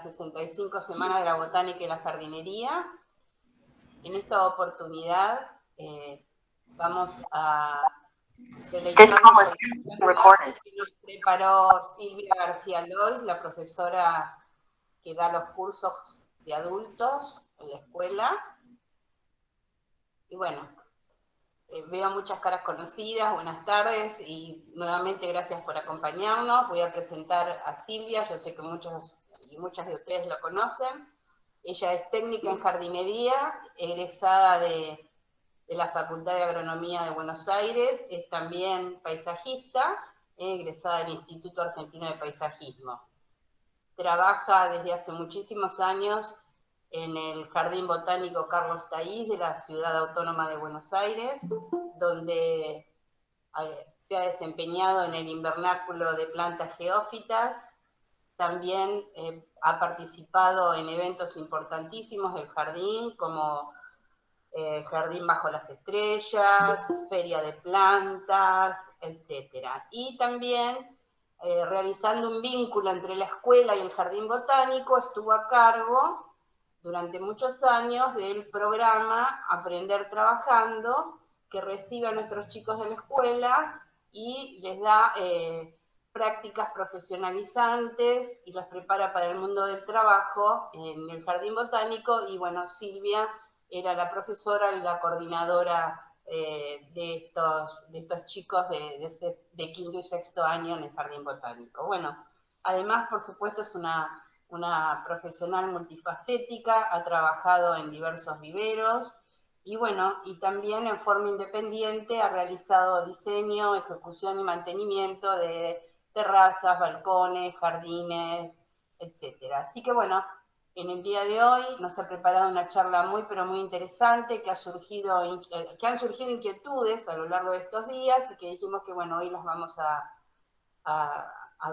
65 Semana de la Botánica y la Jardinería. En esta oportunidad vamos a deleitarnos con la charla que nos preparó Silvia García Lois, la profesora que da los cursos de adultos en la escuela. Y bueno, veo muchas caras conocidas, buenas tardes y nuevamente gracias por acompañarnos. Voy a presentar a Silvia, yo sé que muchos y muchas de ustedes lo conocen. Ella es técnica en jardinería, egresada de la Facultad de Agronomía de Buenos Aires, es también paisajista, egresada del Instituto Argentino de Paisajismo. Trabaja desde hace muchísimos años en el Jardín Botánico Carlos Taís de la Ciudad Autónoma de Buenos Aires, donde se ha desempeñado en el invernáculo de plantas geófitas. También ha participado en eventos importantísimos del jardín, como Jardín Bajo las Estrellas, Feria de Plantas, etc. Y también realizando un vínculo entre la escuela y el Jardín Botánico, estuvo a cargo durante muchos años del programa Aprender Trabajando, que recibe a nuestros chicos de la escuela y les da prácticas profesionalizantes y los prepara para el mundo del trabajo en el Jardín Botánico. Y bueno, Silvia era la profesora y la coordinadora de estos chicos de quinto y sexto año en el Jardín Botánico. Bueno, además, por supuesto, es una profesional multifacética, ha trabajado en diversos viveros y bueno, y también en forma independiente ha realizado diseño, ejecución y mantenimiento de terrazas, balcones, jardines, etc. Así que bueno, en el día de hoy nos ha preparado una charla muy pero muy interesante que han surgido inquietudes a lo largo de estos días y que dijimos que bueno, hoy las vamos a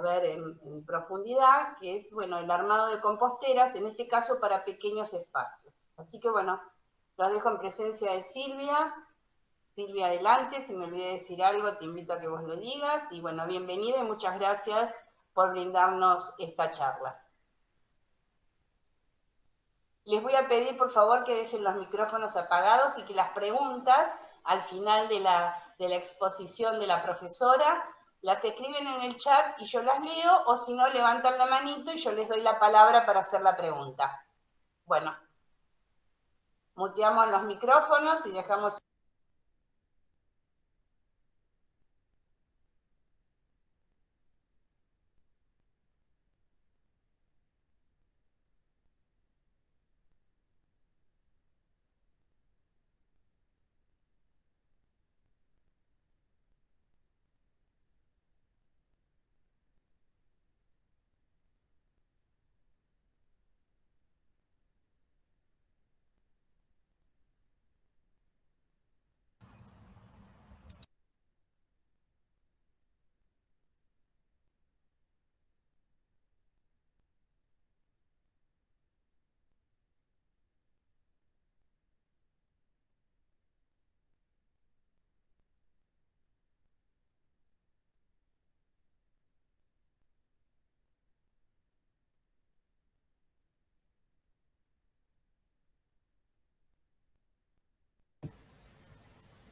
ver en profundidad, que es bueno, el armado de composteras, en este caso para pequeños espacios. Así que bueno, los dejo en presencia de Silvia. Silvia, adelante, si me olvidé decir algo, te invito a que vos lo digas, y bueno, bienvenida y muchas gracias por brindarnos esta charla. Les voy a pedir, por favor, que dejen los micrófonos apagados y que las preguntas, al final de la exposición de la profesora, las escriben en el chat y yo las leo, o si no, levantan la manito y yo les doy la palabra para hacer la pregunta. Bueno, muteamos los micrófonos y dejamos...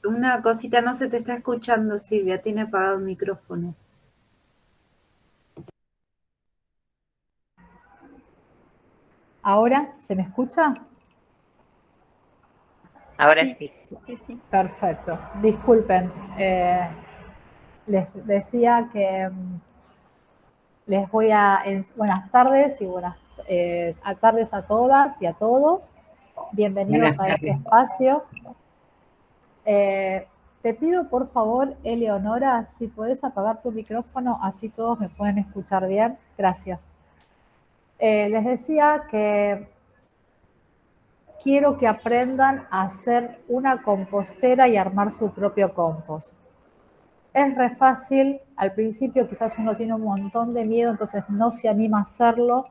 Una cosita, no se te está escuchando, Silvia, tiene apagado el micrófono. ¿Ahora se me escucha? Ahora sí. Sí. Perfecto. Disculpen. Les decía que les voy a... Buenas tardes y buenas tardes a todas y a todos. Bienvenidos a este espacio. Te pido, por favor, Eleonora, si puedes apagar tu micrófono, así todos me pueden escuchar bien. Gracias. Les decía que quiero que aprendan a hacer una compostera y armar su propio compost. Es re fácil, al principio quizás uno tiene un montón de miedo, entonces no se anima a hacerlo.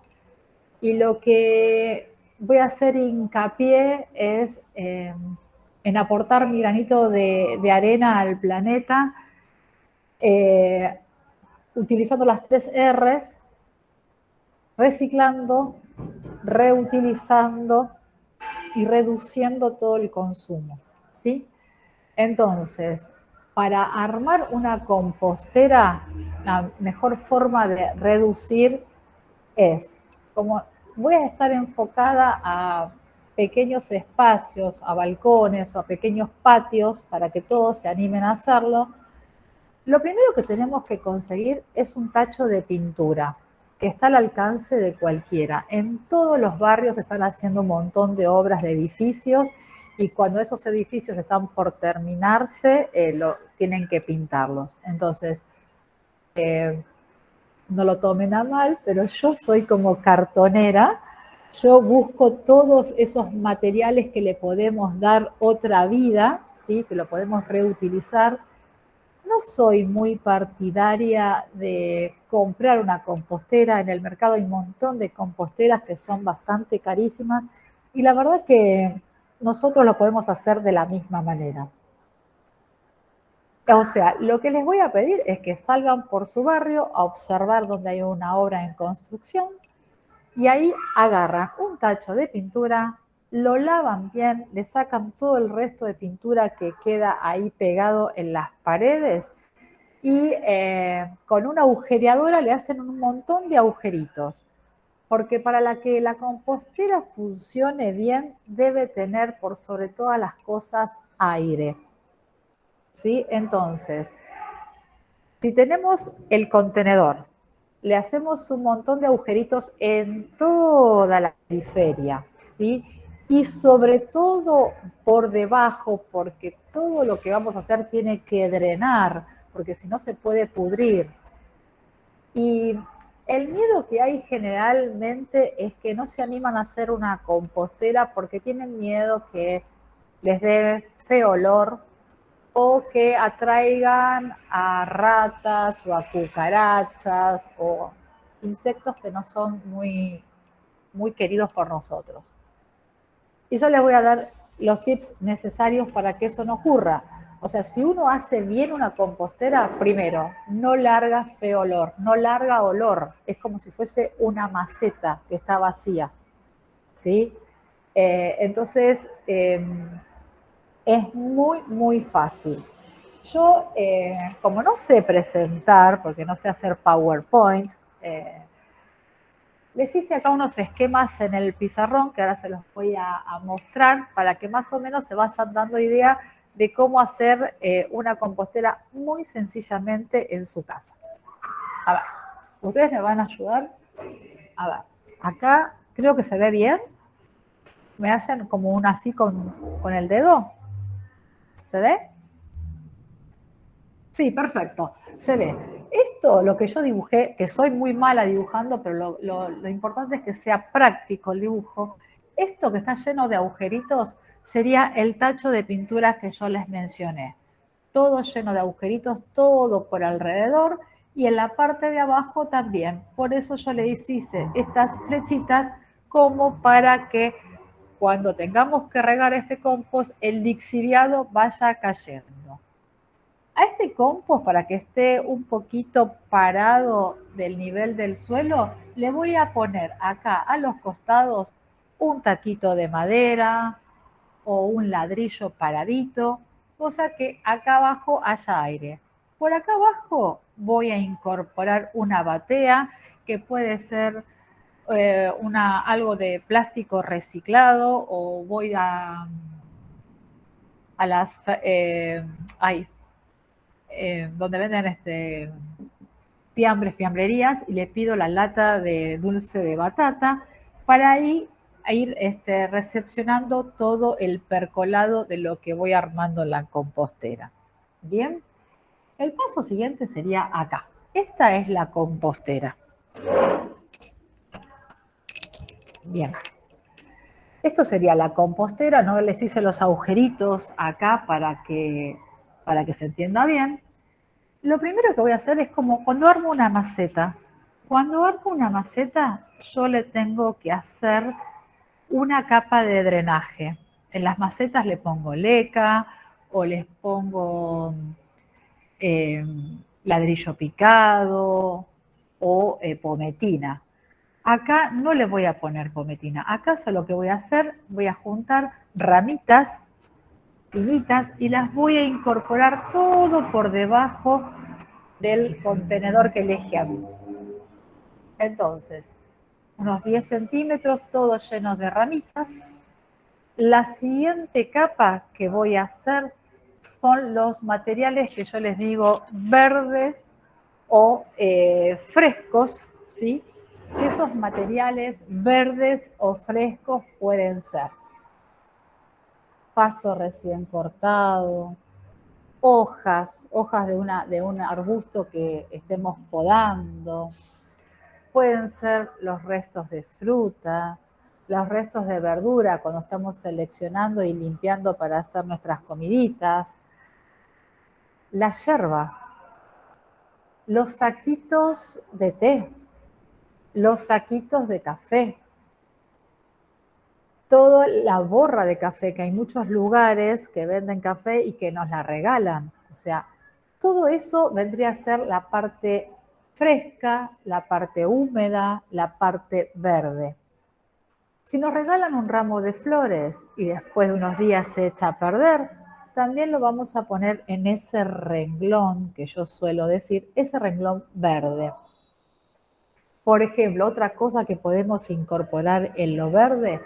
Y lo que voy a hacer hincapié es en aportar mi granito de arena al planeta, utilizando las 3 R's, reciclando, reutilizando y reduciendo todo el consumo, ¿sí? Entonces, para armar una compostera, la mejor forma de reducir es, como voy a estar enfocada a pequeños espacios, a balcones o a pequeños patios para que todos se animen a hacerlo, lo primero que tenemos que conseguir es un tacho de pintura que está al alcance de cualquiera. En todos los barrios están haciendo un montón de obras de edificios y cuando esos edificios están por terminarse, tienen que pintarlos. Entonces, no lo tomen a mal, pero yo soy como cartonera, yo busco todos esos materiales que le podemos dar otra vida, ¿sí? Que lo podemos reutilizar. No soy muy partidaria de comprar una compostera. En el mercado hay un montón de composteras que son bastante carísimas y la verdad que nosotros lo podemos hacer de la misma manera. O sea, lo que les voy a pedir es que salgan por su barrio a observar donde hay una obra en construcción y ahí agarran un tacho de pintura, lo lavan bien, le sacan todo el resto de pintura que queda ahí pegado en las paredes y con una agujereadora le hacen un montón de agujeritos. Porque para que la compostera funcione bien, debe tener por sobre todas las cosas aire. ¿Sí? Entonces, si tenemos el contenedor, le hacemos un montón de agujeritos en toda la periferia, ¿sí? Y sobre todo por debajo, porque todo lo que vamos a hacer tiene que drenar, porque si no se puede pudrir. Y el miedo que hay generalmente es que no se animan a hacer una compostera porque tienen miedo que les dé feo olor o que atraigan a ratas o a cucarachas o insectos que no son muy, muy queridos por nosotros. Y yo les voy a dar los tips necesarios para que eso no ocurra. O sea, si uno hace bien una compostera, primero, no larga feo olor, no larga olor. Es como si fuese una maceta que está vacía, ¿sí? Entonces, es muy, muy fácil. Yo, como no sé presentar, porque no sé hacer PowerPoint, les hice acá unos esquemas en el pizarrón que ahora se los voy a mostrar para que más o menos se vayan dando idea de cómo hacer una compostera muy sencillamente en su casa. A ver, ¿ustedes me van a ayudar? A ver, acá creo que se ve bien. Me hacen como un así con el dedo. ¿Se ve? Sí, perfecto. Se ve. Esto, lo que yo dibujé, que soy muy mala dibujando, pero lo importante es que sea práctico el dibujo. Esto que está lleno de agujeritos sería el tacho de pintura que yo les mencioné. Todo lleno de agujeritos, todo por alrededor y en la parte de abajo también. Por eso yo le hice estas flechitas como para que cuando tengamos que regar este compost, el lixiviado vaya cayendo. A este compost, para que esté un poquito parado del nivel del suelo, le voy a poner acá a los costados un taquito de madera o un ladrillo paradito, cosa que acá abajo haya aire. Por acá abajo voy a incorporar una batea que puede ser algo de plástico reciclado o voy a las... donde venden fiambrerías y le pido la lata de dulce de batata para ir recepcionando todo el percolado de lo que voy armando en la compostera. Bien, el paso siguiente sería acá. Esta es la compostera. Bien, esto sería la compostera, no les hice los agujeritos acá para que se entienda bien. Lo primero que voy a hacer es como cuando armo una maceta. Cuando armo una maceta, yo le tengo que hacer una capa de drenaje. En las macetas le pongo leca o les pongo ladrillo picado o pometina. Acá no le voy a poner pometina. Acá solo que voy a hacer, voy a juntar ramitas finitas y las voy a incorporar todo por debajo del contenedor que elegíamos. Entonces, unos 10 centímetros, todos llenos de ramitas. La siguiente capa que voy a hacer son los materiales que yo les digo verdes o frescos, ¿sí? Esos materiales verdes o frescos pueden ser pasto recién cortado, hojas de un arbusto que estemos podando, pueden ser los restos de fruta, los restos de verdura cuando estamos seleccionando y limpiando para hacer nuestras comiditas, la yerba, los saquitos de té, los saquitos de café, toda la borra de café, que hay muchos lugares que venden café y que nos la regalan. O sea, todo eso vendría a ser la parte fresca, la parte húmeda, la parte verde. Si nos regalan un ramo de flores y después de unos días se echa a perder, también lo vamos a poner en ese renglón que yo suelo decir, ese renglón verde. Por ejemplo, otra cosa que podemos incorporar en lo verde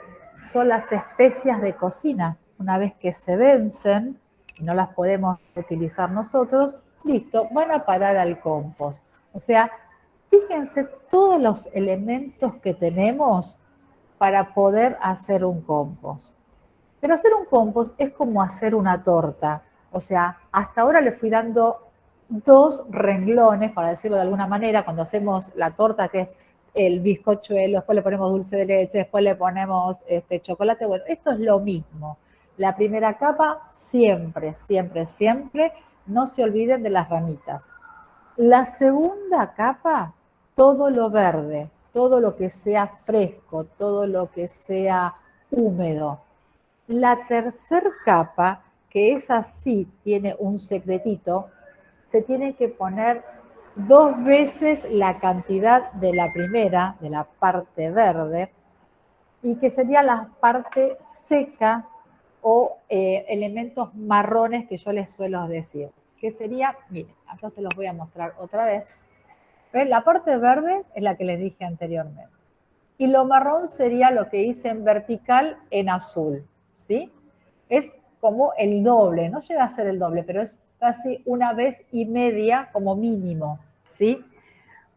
son las especias de cocina. Una vez que se vencen y no las podemos utilizar nosotros, listo, van a parar al compost. O sea, fíjense todos los elementos que tenemos para poder hacer un compost. Pero hacer un compost es como hacer una torta. O sea, hasta ahora le fui dando dos renglones, para decirlo de alguna manera, cuando hacemos la torta, que es el bizcochuelo, después le ponemos dulce de leche, después le ponemos chocolate. Bueno, esto es lo mismo. La primera capa, siempre, siempre, siempre, no se olviden de las ramitas. La segunda capa, todo lo verde, todo lo que sea fresco, todo lo que sea húmedo. La tercera capa, que es así, tiene un secretito, se tiene que poner 2 veces la cantidad de la primera, de la parte verde, y que sería la parte seca o elementos marrones que yo les suelo decir. Que sería, miren, acá se los voy a mostrar otra vez. ¿Ven? La parte verde es la que les dije anteriormente. Y lo marrón sería lo que hice en vertical en azul, ¿sí? Es como el doble, no llega a ser el doble, pero es casi 1,5 veces como mínimo, ¿sí?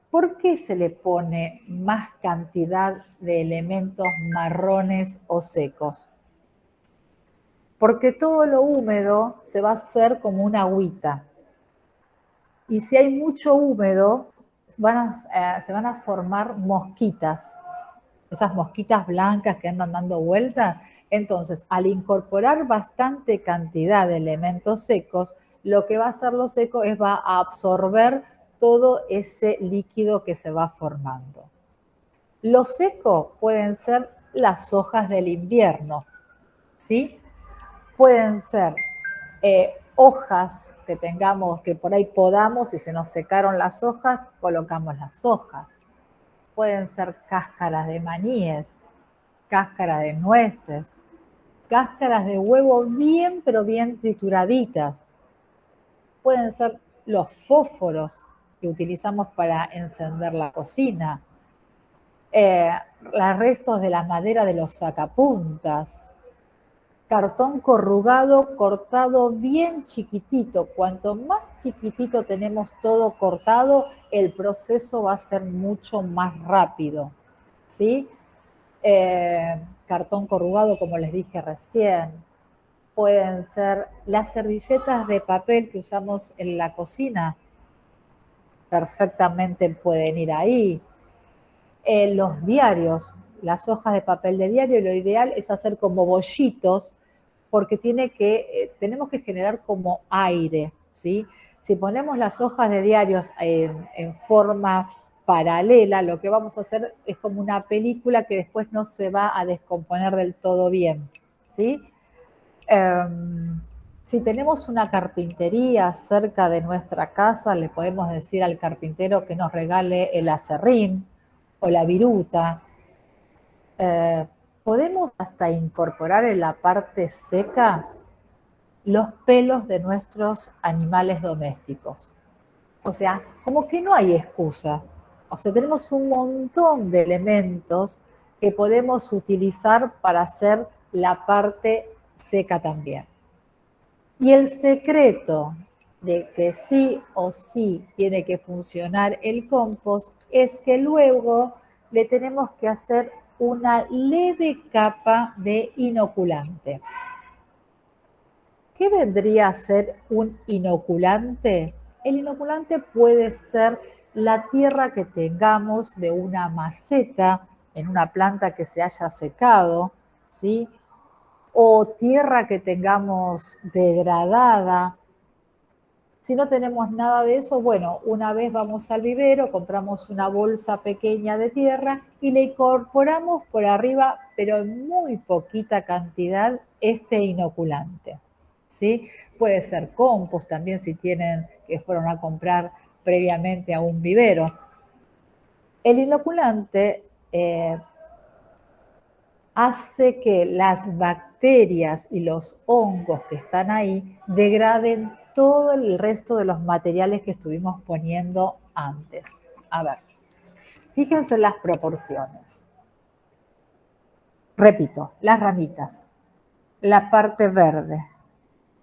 ¿Por qué se le pone más cantidad de elementos marrones o secos? Porque todo lo húmedo se va a hacer como una agüita. Y si hay mucho húmedo, se van a formar mosquitas. Esas mosquitas blancas que andan dando vueltas. Entonces, al incorporar bastante cantidad de elementos secos, lo que va a hacer lo seco es va a absorber todo ese líquido que se va formando. Lo seco pueden ser las hojas del invierno, ¿sí? Pueden ser hojas que tengamos, que por ahí podamos y se nos secaron las hojas, colocamos las hojas. Pueden ser cáscaras de maníes, cáscaras de nueces, cáscaras de huevo bien, pero bien trituraditas. Pueden ser los fósforos que utilizamos para encender la cocina, los restos de la madera de los sacapuntas, cartón corrugado cortado bien chiquitito. Cuanto más chiquitito tenemos todo cortado, el proceso va a ser mucho más rápido, ¿sí? Cartón corrugado, como les dije recién. Pueden ser las servilletas de papel que usamos en la cocina. Perfectamente pueden ir ahí. Los diarios, las hojas de papel de diario, lo ideal es hacer como bollitos porque tenemos que generar como aire, ¿sí? Si ponemos las hojas de diarios en forma paralela, lo que vamos a hacer es como una película que después no se va a descomponer del todo bien, ¿sí? Si tenemos una carpintería cerca de nuestra casa, le podemos decir al carpintero que nos regale el aserrín o la viruta. Podemos hasta incorporar en la parte seca los pelos de nuestros animales domésticos. O sea, como que no hay excusa. O sea, tenemos un montón de elementos que podemos utilizar para hacer la parte seca también. Y el secreto de que sí o sí tiene que funcionar el compost es que luego le tenemos que hacer una leve capa de inoculante. ¿Qué vendría a ser un inoculante? El inoculante puede ser la tierra que tengamos de una maceta en una planta que se haya secado, ¿sí? O tierra que tengamos degradada. Si no tenemos nada de eso, bueno, una vez vamos al vivero, compramos una bolsa pequeña de tierra y le incorporamos por arriba, pero en muy poquita cantidad, este inoculante, ¿sí? Puede ser compost también si tienen que fueron a comprar previamente a un vivero. El inoculante hace que las bacterias y los hongos que están ahí degraden todo el resto de los materiales que estuvimos poniendo antes. A ver, fíjense en las proporciones. Repito, las ramitas, la parte verde,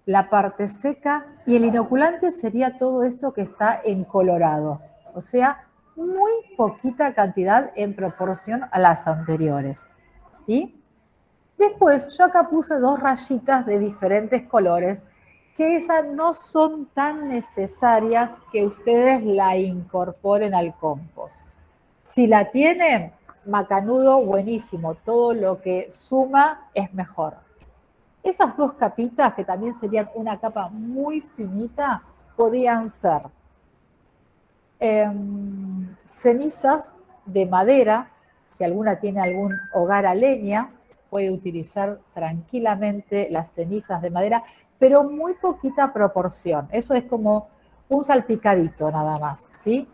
la parte seca y el inoculante sería todo esto que está en colorado. O sea, muy poquita cantidad en proporción a las anteriores. ¿Sí? Después, yo acá puse 2 rayitas de diferentes colores, que esas no son tan necesarias que ustedes la incorporen al compost. Si la tienen, macanudo, buenísimo. Todo lo que suma es mejor. Esas 2 capitas, que también serían una capa muy finita, podían ser cenizas de madera. Si alguna tiene algún hogar a leña, puede utilizar tranquilamente las cenizas de madera, pero muy poquita proporción. Eso es como un salpicadito nada más, ¿sí?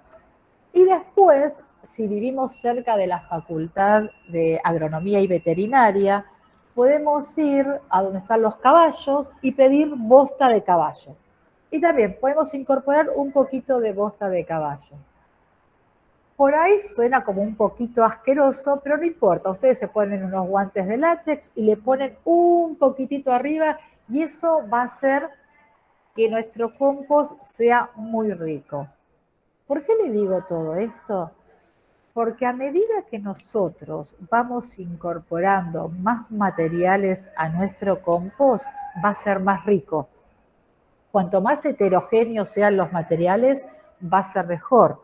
Y después, si vivimos cerca de la Facultad de Agronomía y Veterinaria, podemos ir a donde están los caballos y pedir bosta de caballo. Y también podemos incorporar un poquito de bosta de caballo. Por ahí suena como un poquito asqueroso, pero no importa. Ustedes se ponen unos guantes de látex y le ponen un poquitito arriba y eso va a hacer que nuestro compost sea muy rico. ¿Por qué le digo todo esto? Porque a medida que nosotros vamos incorporando más materiales a nuestro compost, va a ser más rico. Cuanto más heterogéneos sean los materiales, va a ser mejor.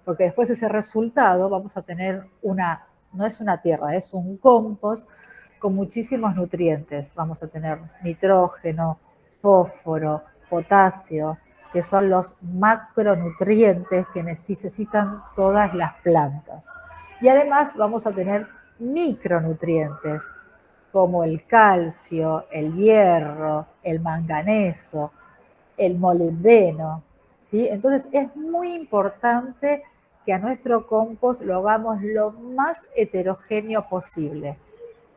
Porque después ese resultado vamos a tener no es una tierra, es un compost con muchísimos nutrientes. Vamos a tener nitrógeno, fósforo, potasio, que son los macronutrientes que necesitan todas las plantas. Y además vamos a tener micronutrientes como el calcio, el hierro, el manganeso, el molibdeno, ¿sí? Entonces es muy importante que a nuestro compost lo hagamos lo más heterogéneo posible.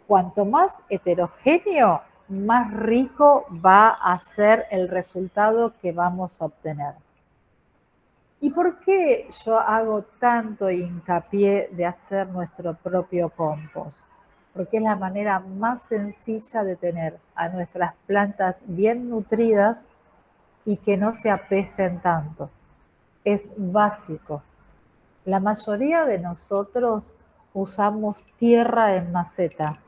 Cuanto más heterogéneo, más rico va a ser el resultado que vamos a obtener. ¿Y por qué yo hago tanto hincapié de hacer nuestro propio compost? Porque es la manera más sencilla de tener a nuestras plantas bien nutridas y que no se apesten tanto. Es básico. La mayoría de nosotros usamos tierra en maceta.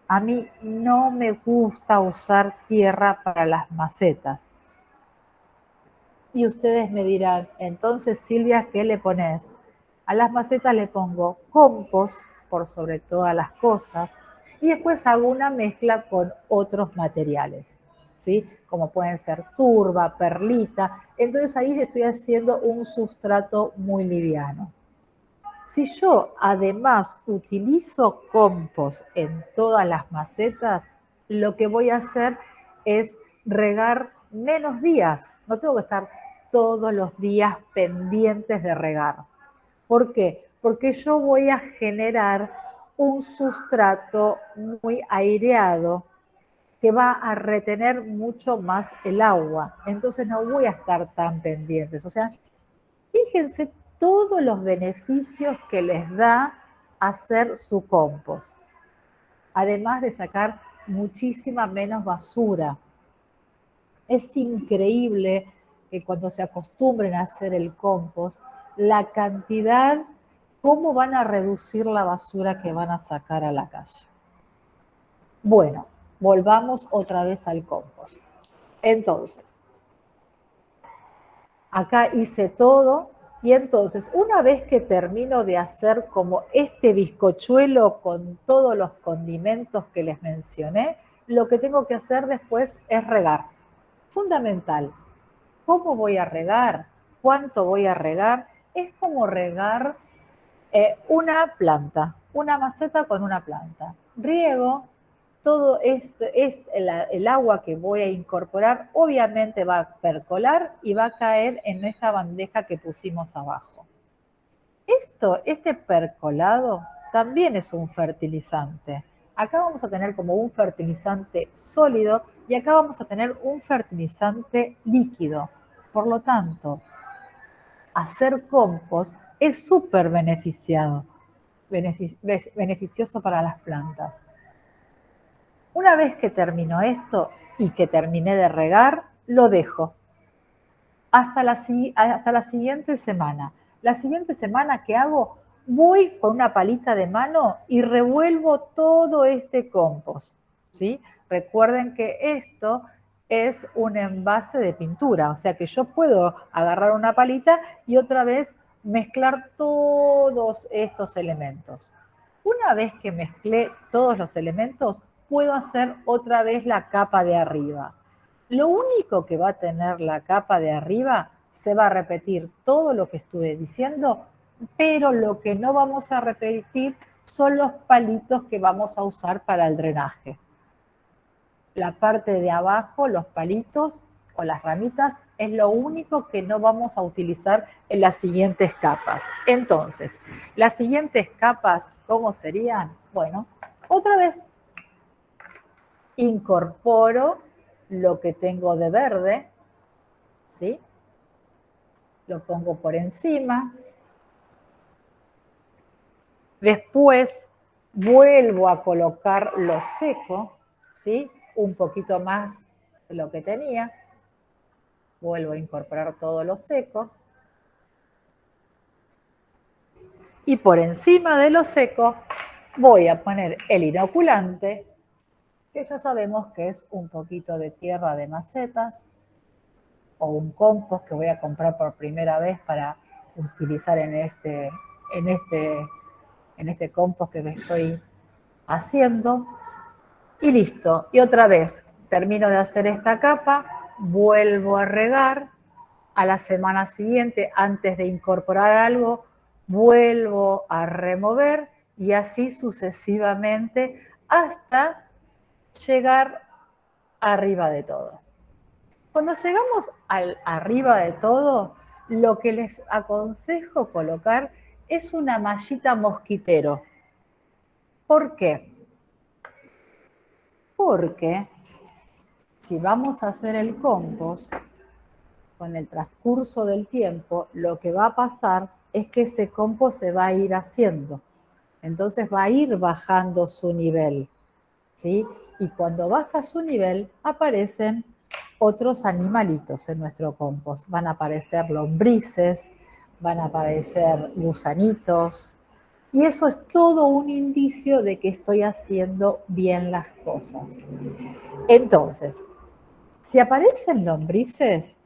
A mí no me gusta usar tierra para las macetas. Y ustedes me dirán, entonces Silvia, ¿qué le pones? A las macetas le pongo compost por sobre todas las cosas y después hago una mezcla con otros materiales, ¿sí? Como pueden ser turba, perlita. Entonces ahí estoy haciendo un sustrato muy liviano. Si yo además utilizo compost en todas las macetas, lo que voy a hacer es regar menos días. No tengo que estar todos los días pendientes de regar. ¿Por qué? porque yo voy a generar un sustrato muy aireado que va a retener mucho más el agua. Entonces no voy a estar tan pendientes. O sea, fíjense todos los beneficios que les da hacer su compost. Además de sacar muchísima menos basura. Es increíble que cuando se acostumbren a hacer el compost, la cantidad, cómo van a reducir la basura que van a sacar a la calle. Bueno, volvamos otra vez al compost. Entonces, acá hice todo y entonces una vez que termino de hacer como este bizcochuelo con todos los condimentos que les mencioné, lo que tengo que hacer después es regar. Fundamental. ¿Cómo voy a regar? ¿Cuánto voy a regar? Es como regar una planta, una maceta con una planta. Riego, todo el agua que voy a incorporar obviamente va a percolar y va a caer en esta bandeja que pusimos abajo. Este percolado también es un fertilizante. Acá vamos a tener como un fertilizante sólido y acá vamos a tener un fertilizante líquido. Por lo tanto, hacer compost es súper beneficioso para las plantas. Una vez que termino esto y que terminé de regar, lo dejo hasta la siguiente semana. La siguiente semana, ¿qué hago? Voy con una palita de mano y revuelvo todo este compost, ¿sí? Recuerden que esto es un envase de pintura, o sea que yo puedo agarrar una palita y otra vez mezclar todos estos elementos. Una vez que mezclé todos los elementos, puedo hacer otra vez la capa de arriba. Lo único que va a tener la capa de arriba, se va a repetir todo lo que estuve diciendo, pero lo que no vamos a repetir son los palitos que vamos a usar para el drenaje. La parte de abajo, los palitos o las ramitas, es lo único que no vamos a utilizar en las siguientes capas. Entonces, las siguientes capas, ¿cómo serían? Bueno, otra vez incorporo lo que tengo de verde, ¿sí? Lo pongo por encima. Después vuelvo a colocar lo seco, ¿sí? Un poquito más de lo que tenía. Vuelvo a incorporar todo lo seco. Y por encima de lo seco voy a poner el inoculante, que ya sabemos que es un poquito de tierra de macetas o un compost que voy a comprar por primera vez para utilizar en este compost que me estoy haciendo. Y listo. Y otra vez termino de hacer esta capa, vuelvo a regar. A la semana siguiente, antes de incorporar algo, vuelvo a remover y así sucesivamente hasta llegar arriba de todo. Cuando llegamos arriba de todo, lo que les aconsejo colocar es una mallita mosquitero. ¿Por qué? Porque si vamos a hacer el compost, con el transcurso del tiempo, lo que va a pasar es que ese compost se va a ir haciendo. Entonces va a ir bajando su nivel, ¿sí? Y cuando baja su nivel, aparecen otros animalitos en nuestro compost. Van a aparecer lombrices, van a aparecer gusanitos. Y eso es todo un indicio de que estoy haciendo bien las cosas. Entonces, si aparecen lombrices,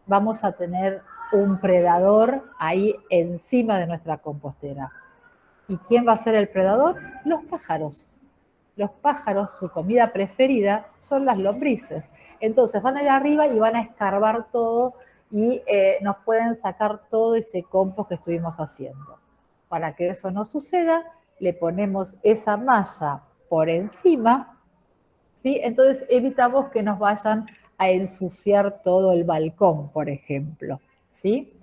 vamos a tener un predador ahí encima de nuestra compostera. ¿Y quién va a ser el predador? Los pájaros. Los pájaros, su comida preferida son las lombrices. Entonces van a ir arriba y van a escarbar todo y nos pueden sacar todo ese compost que estuvimos haciendo. Para que eso no suceda, le ponemos esa malla por encima, ¿sí? Entonces evitamos que nos vayan a ensuciar todo el balcón, por ejemplo, ¿sí?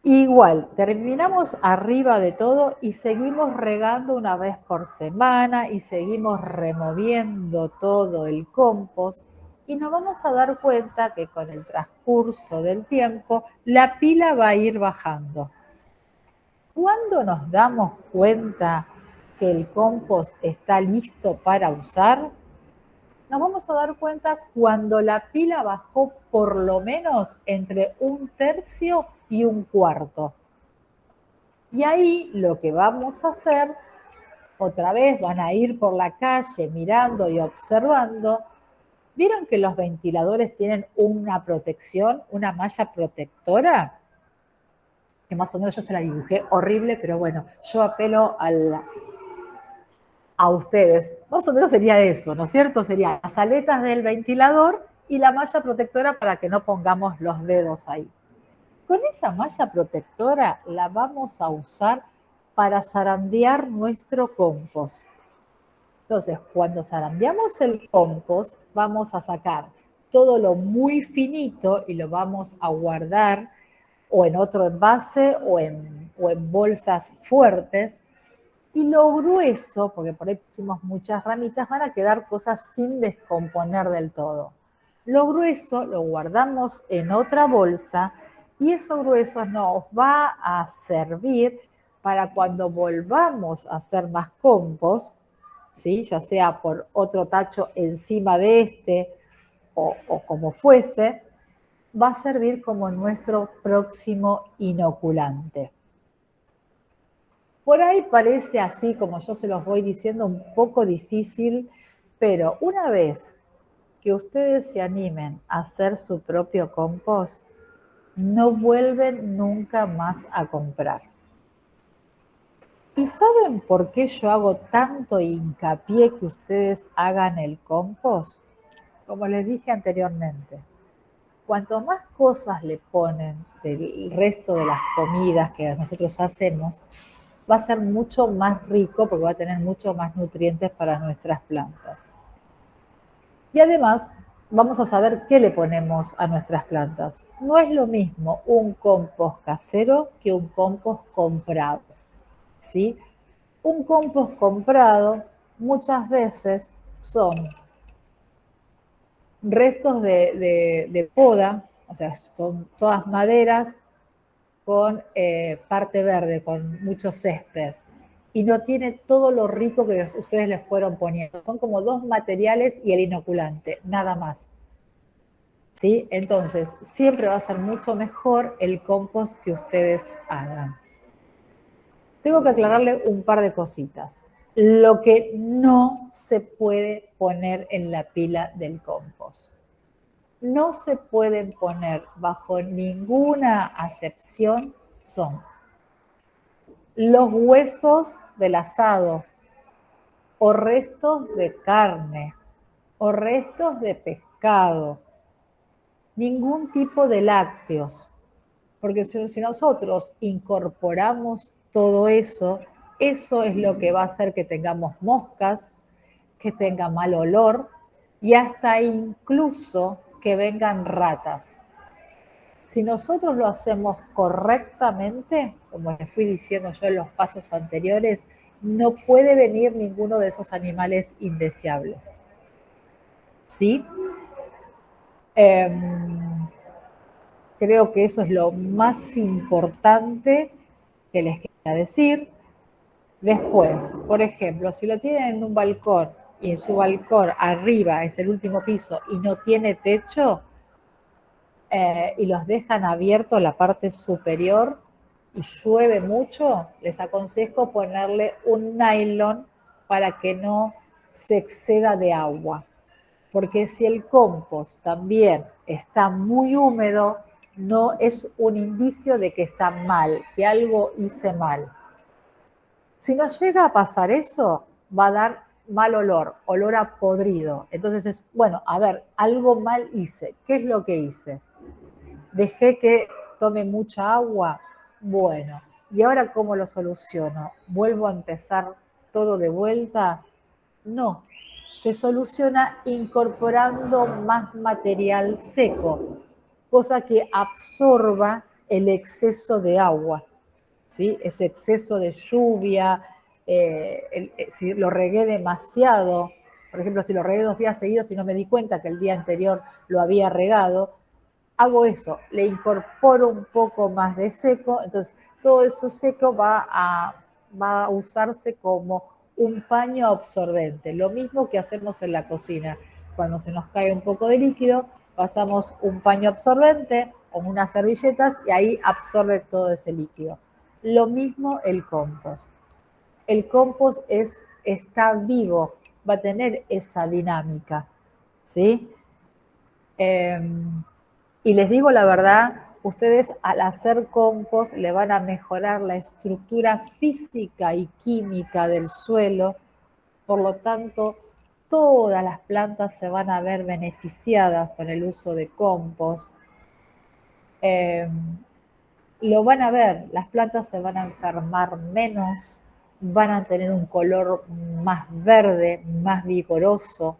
Igual, terminamos arriba de todo y seguimos regando una vez por semana y seguimos removiendo todo el compost y nos vamos a dar cuenta que con el transcurso del tiempo la pila va a ir bajando. ¿Cuándo nos damos cuenta que el compost está listo para usar? Nos vamos a dar cuenta cuando la pila bajó por lo menos entre 1/3 y 1/4. Y ahí lo que vamos a hacer, otra vez van a ir por la calle mirando y observando. ¿Vieron que los ventiladores tienen una protección, una malla protectora? Que más o menos yo se la dibujé horrible, pero bueno, yo apelo a ustedes. Más o menos sería eso, ¿no es cierto? Serían las aletas del ventilador y la malla protectora para que no pongamos los dedos ahí. Con esa malla protectora la vamos a usar para zarandear nuestro compost. Entonces, cuando zarandeamos el compost, vamos a sacar todo lo muy finito y lo vamos a guardar o en otro envase o en bolsas fuertes. Y lo grueso, porque por ahí pusimos muchas ramitas, van a quedar cosas sin descomponer del todo. Lo grueso lo guardamos en otra bolsa y eso grueso nos va a servir para cuando volvamos a hacer más compost, ¿sí? Ya sea por otro tacho encima de este o como fuese, va a servir como nuestro próximo inoculante. Por ahí parece así, como yo se los voy diciendo, un poco difícil, pero una vez que ustedes se animen a hacer su propio compost, no vuelven nunca más a comprar. ¿Y saben por qué yo hago tanto hincapié que ustedes hagan el compost? Como les dije anteriormente, cuanto más cosas le ponen del resto de las comidas que nosotros hacemos, va a ser mucho más rico porque va a tener mucho más nutrientes para nuestras plantas. Y además, vamos a saber qué le ponemos a nuestras plantas. No es lo mismo un compost casero que un compost comprado, ¿sí? Un compost comprado muchas veces son restos de poda, o sea, son todas maderas con parte verde, con mucho césped. Y no tiene todo lo rico que ustedes les fueron poniendo. Son como 2 materiales y el inoculante, nada más. ¿Sí? Entonces, siempre va a ser mucho mejor el compost que ustedes hagan. Tengo que aclararle un par de cositas. Lo que no se puede poner en la pila del compost. No se pueden poner bajo ninguna acepción son los huesos del asado o restos de carne o restos de pescado, ningún tipo de lácteos, porque si nosotros incorporamos todo eso, eso es lo que va a hacer que tengamos moscas, que tenga mal olor y hasta incluso que vengan ratas. Si nosotros lo hacemos correctamente, como les fui diciendo yo en los pasos anteriores, no puede venir ninguno de esos animales indeseables. ¿Sí? Creo que eso es lo más importante que les quería decir. Después, por ejemplo, si lo tienen en un balcón y en su balcón arriba es el último piso y no tiene techo, y los dejan abiertos la parte superior y llueve mucho, les aconsejo ponerle un nylon para que no se exceda de agua. Porque si el compost también está muy húmedo, no es un indicio de que está mal, que algo hice mal. Si nos llega a pasar eso, va a dar mal olor, olor a podrido. Entonces es, bueno, a ver, algo mal hice. ¿Qué es lo que hice? Dejé que tome mucha agua. Bueno, ¿y ahora cómo lo soluciono? ¿Vuelvo a empezar todo de vuelta? No, se soluciona incorporando más material seco, cosa que absorba el exceso de agua, ¿sí? Ese exceso de lluvia, si lo regué demasiado, por ejemplo, si lo regué 2 días seguidos y no me di cuenta que el día anterior lo había regado, hago eso, le incorporo un poco más de seco, entonces todo eso seco va a usarse como un paño absorbente, lo mismo que hacemos en la cocina. Cuando se nos cae un poco de líquido, pasamos un paño absorbente o unas servilletas y ahí absorbe todo ese líquido. Lo mismo el compost. El compost está vivo, va a tener esa dinámica, ¿sí? Y les digo la verdad, ustedes al hacer compost le van a mejorar la estructura física y química del suelo, por lo tanto, todas las plantas se van a ver beneficiadas con el uso de compost. Lo van a ver, las plantas se van a enfermar menos, van a tener un color más verde, más vigoroso.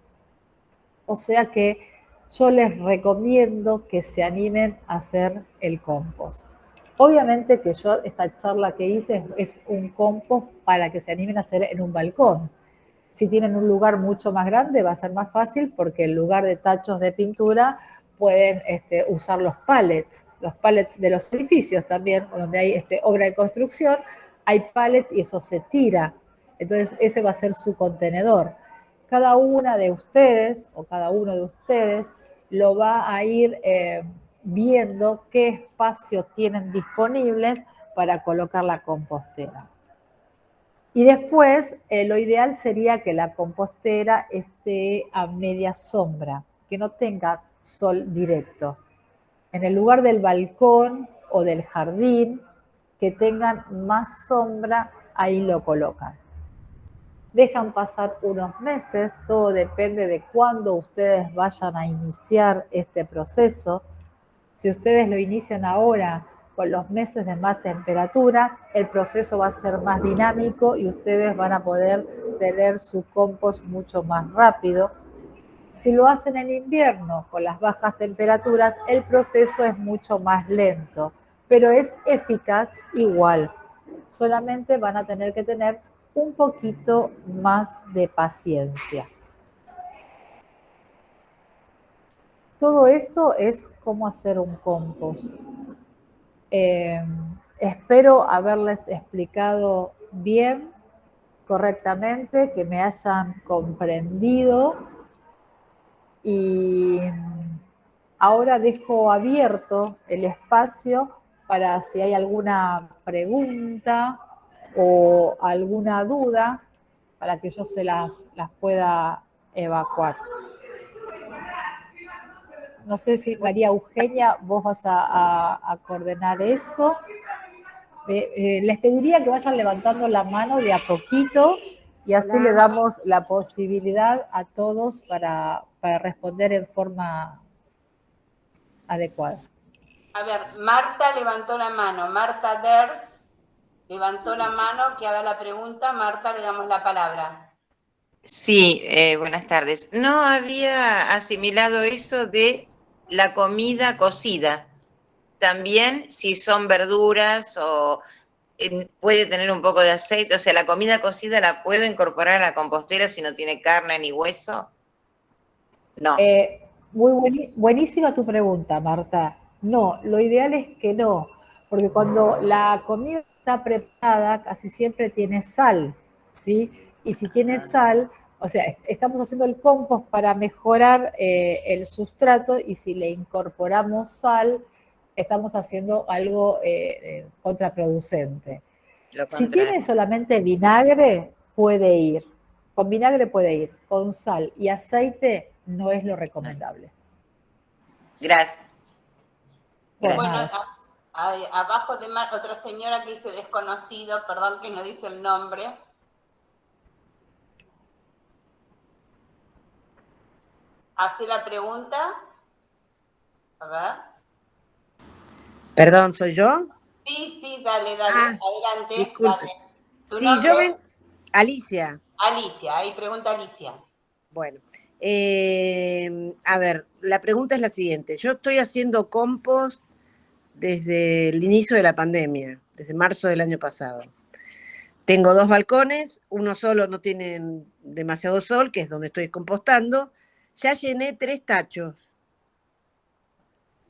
O sea que yo les recomiendo que se animen a hacer el compost. Obviamente que yo esta charla que hice es un compost para que se animen a hacer en un balcón. Si tienen un lugar mucho más grande va a ser más fácil porque en lugar de tachos de pintura pueden usar los pallets de los edificios también, donde hay obra de construcción, hay pallets y eso se tira. Entonces ese va a ser su contenedor. Cada una de ustedes o cada uno de ustedes lo va a ir viendo qué espacio tienen disponibles para colocar la compostera. Y después, lo ideal sería que la compostera esté a media sombra, que no tenga sol directo. En el lugar del balcón o del jardín, que tengan más sombra, ahí lo colocan. Dejan pasar unos meses, todo depende de cuándo ustedes vayan a iniciar este proceso. Si ustedes lo inician ahora, con los meses de más temperatura, el proceso va a ser más dinámico y ustedes van a poder tener su compost mucho más rápido. Si lo hacen en invierno, con las bajas temperaturas, el proceso es mucho más lento, pero es eficaz igual. Solamente van a tener que tener un poquito más de paciencia. Todo esto es cómo hacer un compost. Espero haberles explicado bien, correctamente, que me hayan comprendido y ahora dejo abierto el espacio para si hay alguna pregunta o alguna duda para que yo se las pueda evacuar. No sé si María Eugenia, vos vas a coordinar eso. Les pediría que vayan levantando la mano de a poquito y así le damos la posibilidad a todos para responder en forma adecuada. A ver, Marta levantó la mano, Marta Ders levantó la mano, que haga la pregunta. Marta, le damos la palabra. Sí, buenas tardes. No había asimilado eso de la comida cocida. También si son verduras o puede tener un poco de aceite, o sea, la comida cocida la puedo incorporar a la compostera si no tiene carne ni hueso. No. Buenísima tu pregunta, Marta. No, lo ideal es que no, porque cuando la comida está preparada casi siempre tiene sal, ¿sí? Y si tiene sal, o sea, estamos haciendo el compost para mejorar el sustrato y si le incorporamos sal, estamos haciendo algo contraproducente. Si tiene solamente vinagre, puede ir. Con vinagre puede ir. Con sal y aceite no es lo recomendable. Gracias. Bueno, abajo de otra señora que dice desconocido, perdón que no dice el nombre. ¿Hace la pregunta? A ver. Perdón, ¿soy yo? Sí, dale, adelante. Disculpe. Dale. ¿Tu Sí, nombre? Alicia. Alicia, ahí pregunta Alicia. Bueno, a ver, la pregunta es la siguiente. Yo estoy haciendo compost desde el inicio de la pandemia, desde marzo del año pasado. Tengo 2 balcones, uno solo no tiene demasiado sol, que es donde estoy compostando. Ya llené 3 tachos.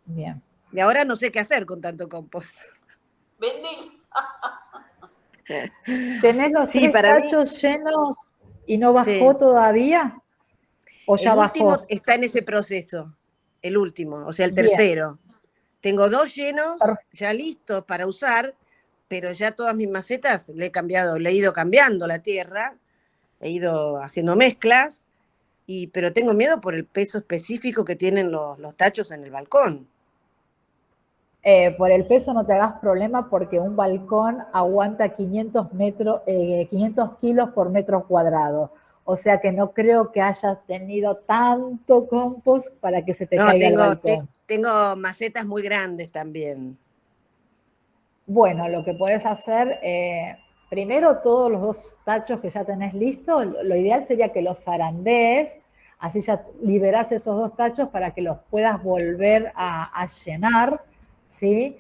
Bien. Y ahora no sé qué hacer con tanto compost. Venden. ¿Tenés los Sí, 3 para mí, tachos llenos y no bajó sí. todavía? ¿O ya El último bajó? está en ese proceso. El último, o sea, el Bien. tercero. Tengo 2 llenos, ya listos para usar, pero ya todas mis macetas le he ido cambiando la tierra, he ido haciendo mezclas, pero tengo miedo por el peso específico que tienen los tachos en el balcón. Por el peso no te hagas problema porque un balcón aguanta 500 kilos por metro cuadrado. O sea que no creo que hayas tenido tanto compost para que se te No, caiga el balcón. tengo macetas muy grandes también. Bueno, lo que puedes hacer, primero todos los 2 tachos que ya tenés listos, lo ideal sería que los zarandees, así ya liberás esos 2 tachos para que los puedas volver a llenar, ¿sí?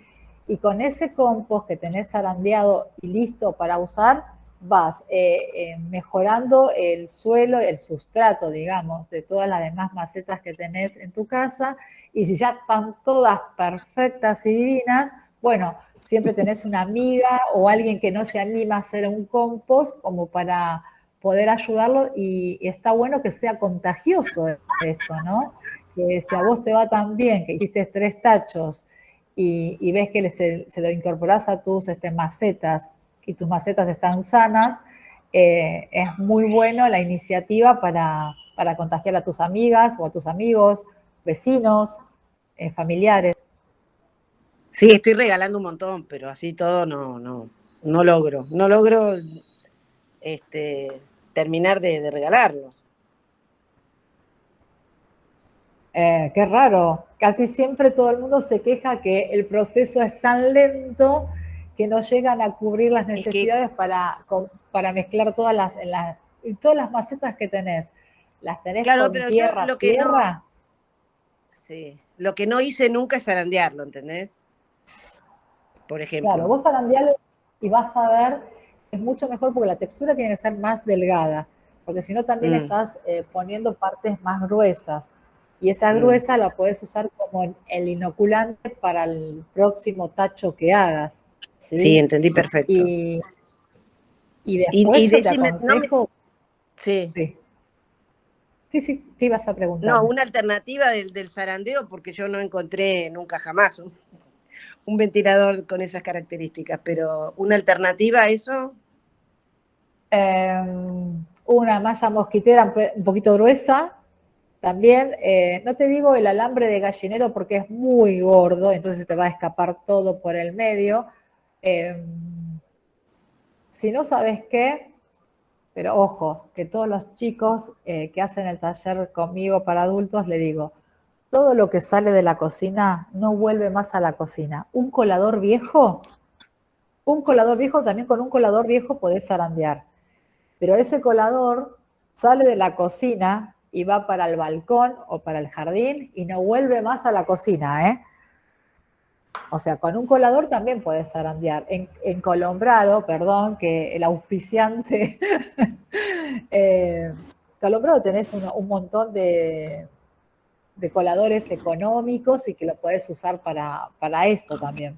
Y con ese compost que tenés zarandeado y listo para usar, vas mejorando el suelo, el sustrato, digamos, de todas las demás macetas que tenés en tu casa, y si ya están todas perfectas y divinas, bueno, siempre tenés una amiga o alguien que no se anima a hacer un compost como para poder ayudarlo, y está bueno que sea contagioso esto, ¿no? Que si a vos te va tan bien, que hiciste 3 tachos y ves que se lo incorporás a tus macetas y tus macetas están sanas, es muy bueno la iniciativa para contagiar a tus amigas o a tus amigos, vecinos, familiares. Sí, estoy regalando un montón, pero así todo no logro. No logro terminar de regalarlo. Qué raro. Casi siempre todo el mundo se queja que el proceso es tan lento que no llegan a cubrir las Es que, necesidades para mezclar todas las macetas que tenés. ¿Las tenés claro, con pero yo tierra? sí, lo que no hice nunca es zarandearlo, ¿entendés? Por Claro, ejemplo. vos zarandealo y vas a ver, es mucho mejor porque la textura tiene que ser más delgada, porque si no también Mm, estás poniendo partes más gruesas. Y esa mm. gruesa la puedes usar como el inoculante para el próximo tacho que hagas, Sí, ¿sí? entendí perfecto. Y, y Y después yo te decime, aconsejo, sí, sí, sí, sí, ¿qué ibas a no, preguntarme? una alternativa del zarandeo, porque yo no encontré nunca jamás un ventilador con esas características, pero una alternativa a eso, Una malla mosquitera un poquito gruesa. También, no te digo el alambre de gallinero porque es muy gordo, entonces te va a escapar todo por el medio. Eh, si no sabes qué, pero ojo, que todos los chicos que hacen el taller conmigo para adultos, le digo, todo lo que sale de la cocina no vuelve más a la cocina. Un colador viejo, también con un colador viejo podés zarandear. Pero ese colador sale de la cocina y va para el balcón o para el jardín y no vuelve más a la cocina, ¿eh? O sea, con un colador también puedes zarandear. En Colombrado, perdón, que el auspiciante, Colombrado tenés un montón de coladores económicos y que lo puedes usar para eso también.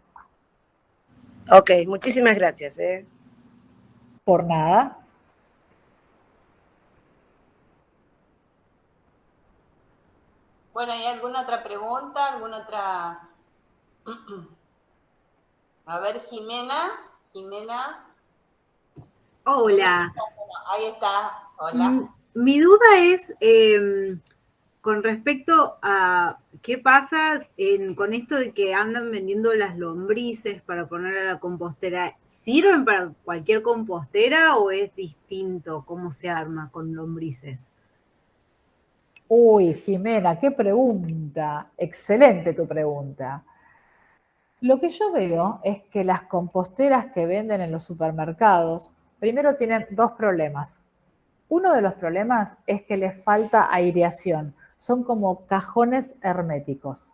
ok, muchísimas gracias. Por nada. Bueno, ¿hay alguna otra pregunta? ¿Alguna otra? A ver, Jimena. Jimena. Hola. Bueno, ahí está. Hola. Mi duda es con respecto a qué pasa con esto de que andan vendiendo las lombrices para poner a la compostera. ¿Sirven para cualquier compostera o es distinto cómo se arma con lombrices? Uy, Jimena, qué pregunta. Excelente tu pregunta. Lo que yo veo es que las composteras que venden en los supermercados, primero tienen 2 problemas. Uno de los problemas es que les falta aireación. Son como cajones herméticos.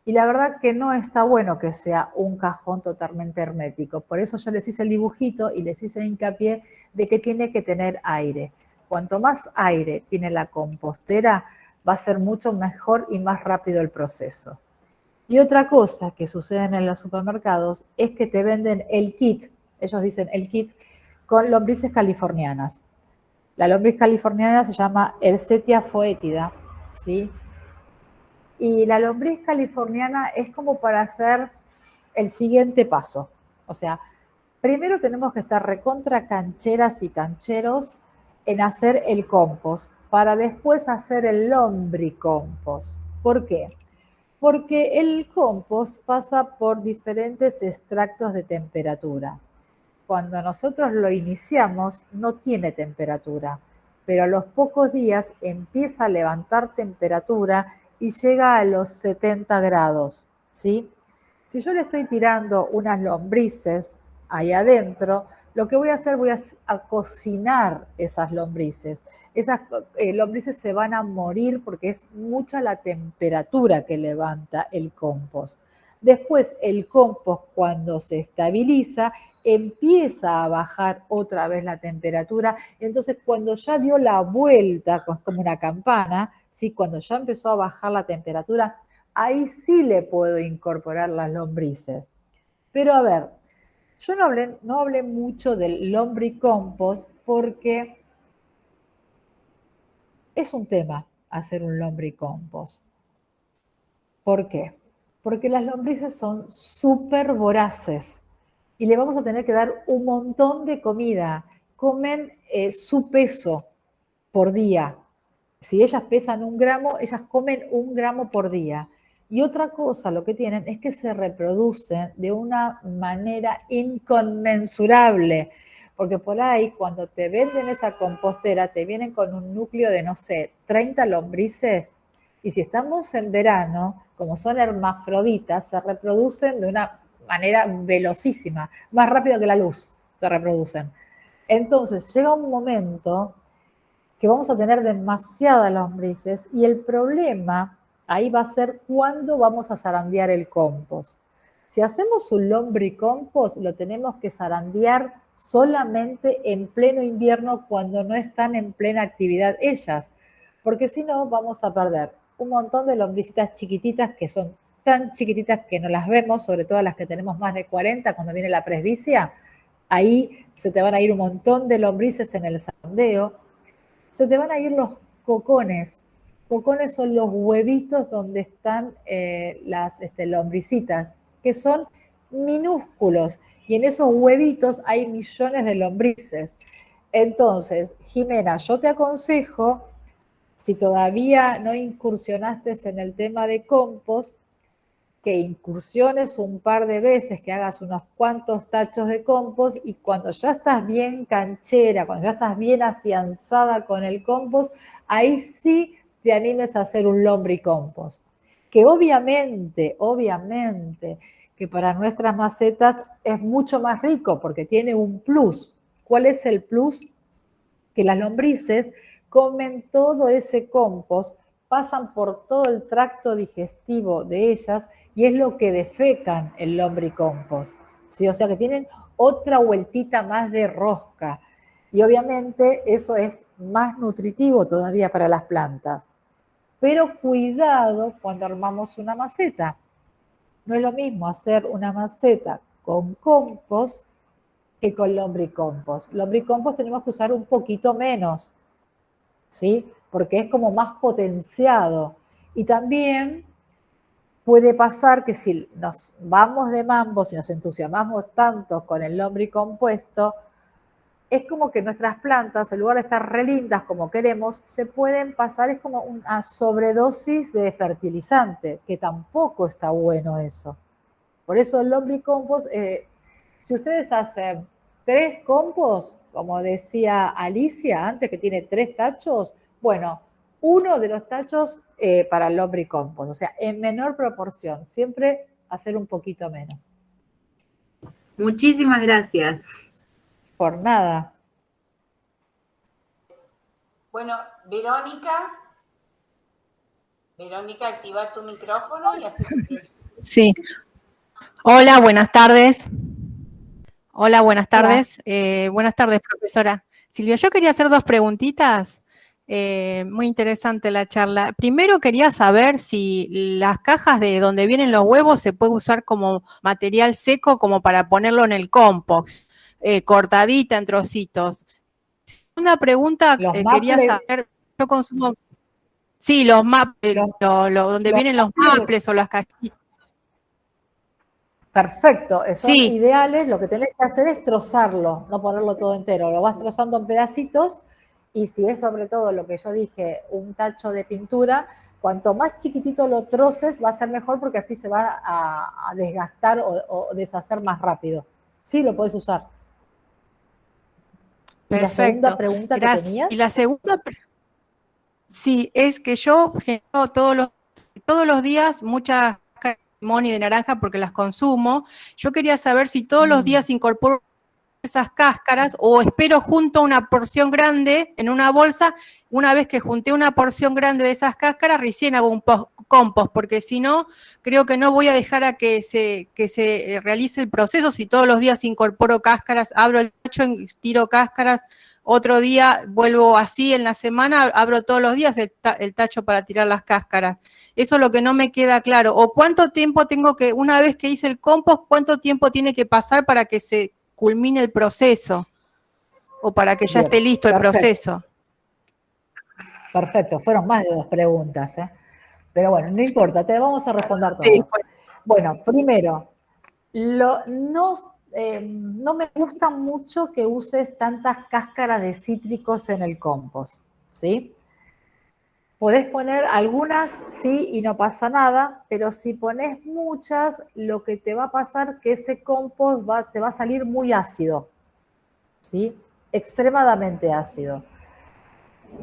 Y la verdad que no está bueno que sea un cajón totalmente hermético. Por eso yo les hice el dibujito y les hice hincapié de que tiene que tener aire. Cuanto más aire tiene la compostera, va a ser mucho mejor y más rápido el proceso. Y otra cosa que sucede en los supermercados es que te venden el kit, ellos dicen el kit, con lombrices californianas. La lombriz californiana se llama Ersetia foetida, ¿sí? Y la lombriz californiana es como para hacer el siguiente paso. O sea, primero tenemos que estar recontra cancheras y cancheros en hacer el compost, para después hacer el lombricompost. ¿Por qué? Porque el compost pasa por diferentes extractos de temperatura. Cuando nosotros lo iniciamos no tiene temperatura, pero a los pocos días empieza a levantar temperatura y llega a los 70 grados, ¿sí? Si yo le estoy tirando unas lombrices ahí adentro, lo que voy a hacer, voy a cocinar esas lombrices. Esas lombrices se van a morir porque es mucha la temperatura que levanta el compost. Después, el compost, cuando se estabiliza, empieza a bajar otra vez la temperatura. Entonces, cuando ya dio la vuelta, como una campana, ¿sí? Cuando ya empezó a bajar la temperatura, ahí sí le puedo incorporar las lombrices. Pero a ver, yo no hablé mucho del lombricompost porque es un tema hacer un lombricompost. ¿Por qué? Porque las lombrices son súper voraces y le vamos a tener que dar un montón de comida. Comen su peso por día. Si ellas pesan 1 gramo, ellas comen 1 gramo por día. Y otra cosa, lo que tienen es que se reproducen de una manera inconmensurable. Porque por ahí, cuando te venden esa compostera, te vienen con un núcleo de, no sé, 30 lombrices. Y si estamos en verano, como son hermafroditas, se reproducen de una manera velocísima, más rápido que la luz se reproducen. Entonces, llega un momento que vamos a tener demasiadas lombrices y el problema ahí va a ser cuándo vamos a zarandear el compost. Si hacemos un lombricompost, lo tenemos que zarandear solamente en pleno invierno cuando no están en plena actividad ellas, porque si no vamos a perder un montón de lombricitas chiquititas que son tan chiquititas que no las vemos, sobre todo las que tenemos más de 40 cuando viene la presbicia. Ahí se te van a ir un montón de lombrices en el zarandeo. Se te van a ir los cocones. Cocones son los huevitos donde están las lombricitas, que son minúsculos. Y en esos huevitos hay millones de lombrices. Entonces, Jimena, yo te aconsejo, si todavía no incursionaste en el tema de compost, que incursiones un par de veces, que hagas unos cuantos tachos de compost y cuando ya estás bien canchera, cuando ya estás bien afianzada con el compost, ahí sí te animes a hacer un lombricompost. Que obviamente, que para nuestras macetas es mucho más rico porque tiene un plus. ¿Cuál es el plus? Que las lombrices comen todo ese compost, pasan por todo el tracto digestivo de ellas y es lo que defecan el lombricompost, ¿sí? O sea que tienen otra vueltita más de rosca y obviamente eso es más nutritivo todavía para las plantas. Pero cuidado cuando armamos una maceta. No es lo mismo hacer una maceta con compost que con lombricompost. Lombricompost tenemos que usar un poquito menos, ¿sí? Porque es como más potenciado. Y también puede pasar que si nos vamos de mambo, si nos entusiasmamos tanto con el lombricompuesto, es como que nuestras plantas, en lugar de estar re lindas como queremos, se pueden pasar, es como una sobredosis de fertilizante, que tampoco está bueno eso. Por eso el lombricompost, si ustedes hacen 3 compost, como decía Alicia antes, que tiene 3 tachos, bueno, uno de los tachos para el lombricompost, o sea, en menor proporción, siempre hacer un poquito menos. Muchísimas gracias. Por nada. Bueno, Verónica, activa tu micrófono y así Sí. Hola, buenas tardes. Hola, buenas tardes. Buenas tardes, profesora. Silvia, yo quería hacer 2 preguntitas. Muy interesante la charla. Primero quería saber si las cajas de donde vienen los huevos se puede usar como material seco como para ponerlo en el compost, cortadita en trocitos. Una pregunta Los quería maples, saber, yo consumo, sí, los maples, los, donde los vienen los maples, maples o las cajitas. perfecto, son Sí, ideales. Lo que tenés que hacer es trozarlo, no ponerlo todo entero. Lo vas trozando en pedacitos y si es sobre todo lo que yo dije, un tacho de pintura, cuanto más chiquitito lo troces va a ser mejor porque así se va a desgastar o deshacer más rápido. Sí, lo puedes usar. ¿Y la segunda perfecto. pregunta que Gracias. Y tenías? la segunda, sí, es que yo genero todos los días muchas cáscaras de limón y de naranja porque las consumo. Yo quería saber si todos los días incorporo esas cáscaras o espero junto una porción grande en una bolsa. Una vez que junté una porción grande de esas cáscaras, recién hago un compost, porque si no, creo que no voy a dejar a que se realice el proceso. Si todos los días incorporo cáscaras, abro el tacho, tiro cáscaras, otro día vuelvo así en la semana, abro todos los días el tacho para tirar las cáscaras. Eso es lo que no me queda claro. O cuánto tiempo tengo que, una vez que hice el compost, cuánto tiempo tiene que pasar para que se culmine el proceso o para que ya Bien, esté listo el perfecto, proceso. perfecto. Fueron más de 2 preguntas, ¿eh? Pero bueno, no importa, te vamos a responder Sí, todo. Bueno, primero, no me gusta mucho que uses tantas cáscaras de cítricos en el compost, ¿sí? Podés poner algunas, sí, y no pasa nada, pero si pones muchas, lo que te va a pasar es que ese compost te va a salir muy ácido, ¿sí? Extremadamente ácido.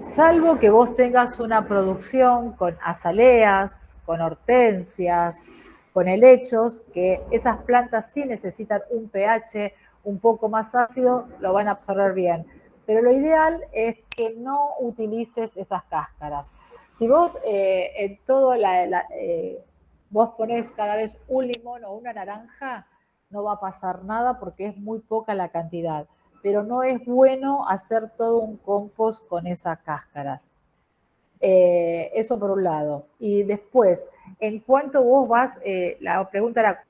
Salvo que vos tengas una producción con azaleas, con hortensias, con helechos, que esas plantas sí necesitan un pH un poco más ácido, lo van a absorber bien. Pero lo ideal es que no utilices esas cáscaras. Si vos en todo vos ponés cada vez un limón o una naranja, no va a pasar nada porque es muy poca la cantidad, pero no es bueno hacer todo un compost con esas cáscaras. Eso por un lado. Y después, en cuanto vos vas, la pregunta era,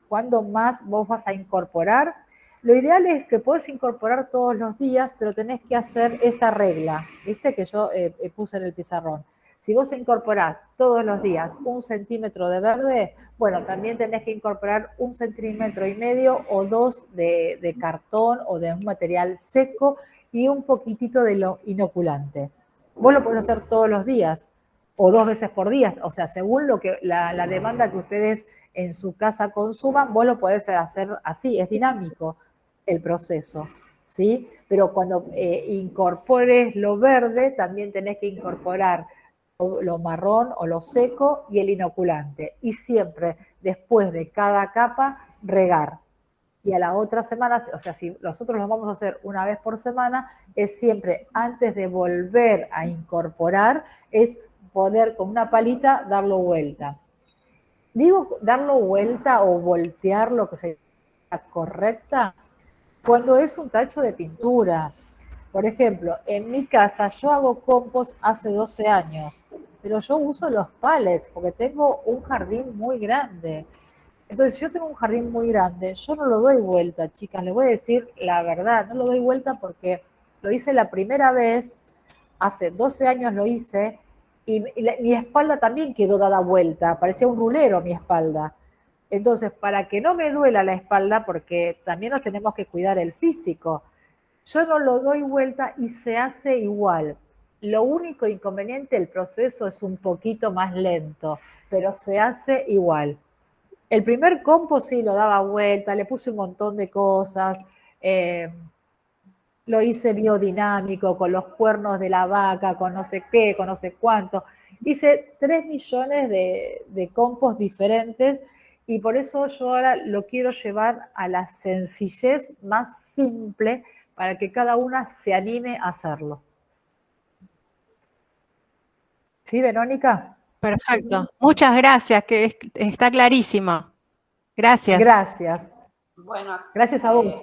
¿cuándo más vos vas a incorporar? Lo ideal es que puedes incorporar todos los días, pero tenés que hacer esta regla, ¿viste? Que yo puse en el pizarrón. Si vos incorporás todos los días 1 centímetro de verde, bueno, también tenés que incorporar 1,5 centímetros o 2 de cartón o de un material seco y un poquitito de lo inoculante. Vos lo podés hacer todos los días o 2 veces por día, o sea, según lo que la demanda que ustedes en su casa consuman, vos lo podés hacer así, es dinámico el proceso, ¿sí? Pero cuando incorpores lo verde, también tenés que incorporar lo marrón o lo seco y el inoculante. Y siempre, después de cada capa, regar. Y a la otra semana, o sea, si nosotros lo vamos a hacer una vez por semana, es siempre antes de volver a incorporar, es poder con una palita darlo vuelta. Digo darlo vuelta o voltear, lo que sea correcta, cuando es un tacho de pintura. Por ejemplo, en mi casa yo hago compost hace 12 años, pero yo uso los pallets porque tengo un jardín muy grande. Entonces, si yo tengo un jardín muy grande, yo no lo doy vuelta, chicas, les voy a decir la verdad, no lo doy vuelta porque lo hice la primera vez, hace 12 años lo hice, y mi espalda también quedó dada vuelta, parecía un rulero mi espalda. Entonces, para que no me duela la espalda, porque también nos tenemos que cuidar el físico, yo no lo doy vuelta y se hace igual. Lo único inconveniente, el proceso es un poquito más lento, pero se hace igual. El primer compost sí lo daba vuelta, le puse un montón de cosas, lo hice biodinámico, con los cuernos de la vaca, con no sé qué, con no sé cuánto. Hice 3 millones de compost diferentes y por eso yo ahora lo quiero llevar a la sencillez más simple para que cada una se anime a hacerlo. ¿Sí, Verónica? Perfecto. Muchas gracias, que está clarísimo. Gracias. Gracias. Bueno, Gracias a vos.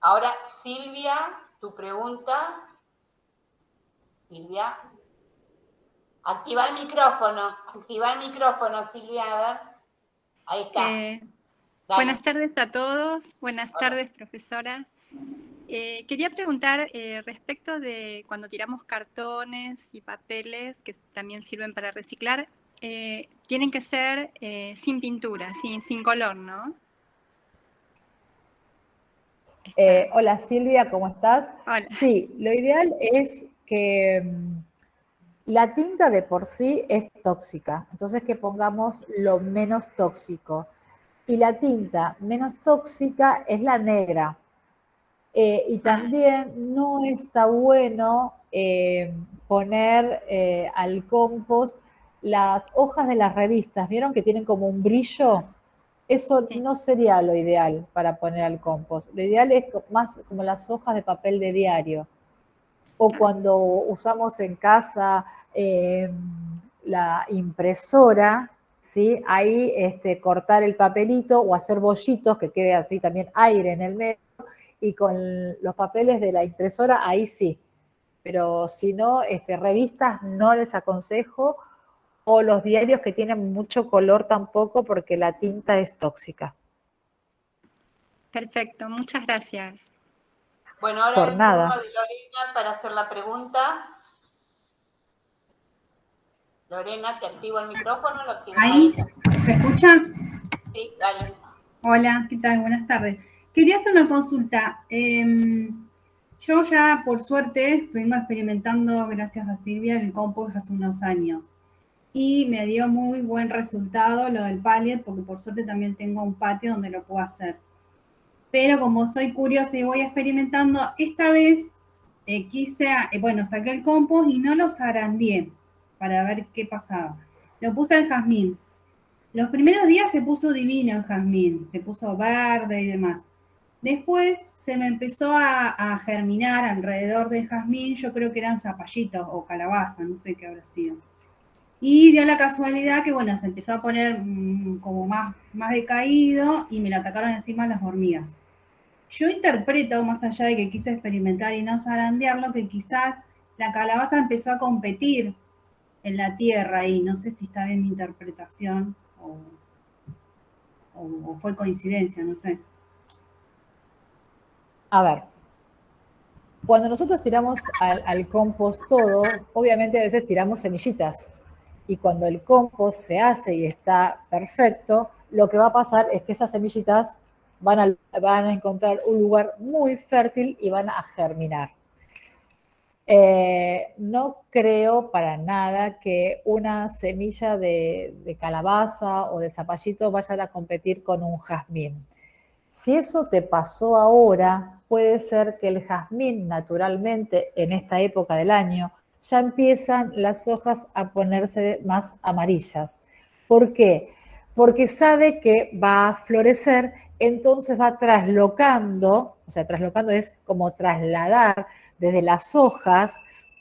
Ahora, Silvia, tu pregunta. Silvia. Activa el micrófono, Silvia, a ver. Ahí está. Dale. Buenas tardes a todos. Buenas tardes, profesora. Quería preguntar respecto de cuando tiramos cartones y papeles, que también sirven para reciclar, tienen que ser sin pintura, sin color, ¿no? Hola Silvia, ¿cómo estás? Hola. Sí, lo ideal es que la tinta de por sí es tóxica, entonces que pongamos lo menos tóxico. Y la tinta menos tóxica es la negra. Y también no está bueno poner al compost las hojas de las revistas. ¿Vieron que tienen como un brillo? Eso no sería lo ideal para poner al compost. Lo ideal es más como las hojas de papel de diario. O cuando usamos en casa la impresora, ¿sí? Ahí cortar el papelito o hacer bollitos que quede así también aire en el medio. Y con los papeles de la impresora, ahí sí. Pero si no, revistas no les aconsejo, o los diarios que tienen mucho color tampoco, porque la tinta es tóxica. Perfecto, muchas gracias. Bueno, ahora Por el nada. turno de Lorena para hacer la pregunta. Lorena, te activo el micrófono. Lo activo ¿Ahí? ¿Se escucha? Sí, dale. Hola, ¿qué tal? Buenas tardes. Quería hacer una consulta. Yo ya, por suerte, vengo experimentando, gracias a Silvia, el compost hace unos años. Y me dio muy buen resultado lo del pallet, porque por suerte también tengo un patio donde lo puedo hacer. Pero como soy curiosa y voy experimentando, esta vez saqué el compost y no lo zarandeé para ver qué pasaba. Lo puse en jazmín. Los primeros días se puso divino el jazmín, se puso verde y demás. Después se me empezó a germinar alrededor del jazmín, yo creo que eran zapallitos o calabaza, no sé qué habrá sido. Y dio la casualidad que, bueno, se empezó a poner como más decaído y me lo atacaron encima las hormigas. Yo interpreto, más allá de que quise experimentar y no zarandearlo, que quizás la calabaza empezó a competir en la tierra y no sé si está bien mi interpretación o fue coincidencia, no sé. A ver, cuando nosotros tiramos al compost todo, obviamente a veces tiramos semillitas. Y cuando el compost se hace y está perfecto, lo que va a pasar es que esas semillitas van a encontrar un lugar muy fértil y van a germinar. No creo para nada que una semilla de calabaza o de zapallito vayan a competir con un jazmín. Si eso te pasó ahora, puede ser que el jazmín naturalmente en esta época del año ya empiezan las hojas a ponerse más amarillas. ¿Por qué? Porque sabe que va a florecer, entonces va traslocando, o sea, traslocando es como trasladar desde las hojas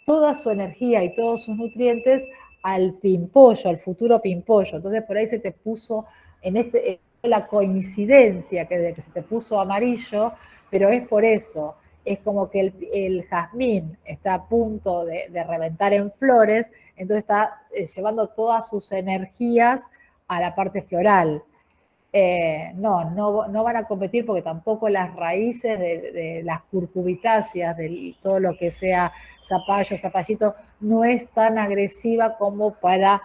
toda su energía y todos sus nutrientes al pimpollo, al futuro pimpollo. Entonces por ahí se te puso en la coincidencia que se te puso amarillo, pero es por eso. Es como que el jazmín está a punto de reventar en flores, entonces está llevando todas sus energías a la parte floral. No van a competir porque tampoco las raíces de las curcubitáceas, de todo lo que sea zapallo, zapallito, no es tan agresiva como para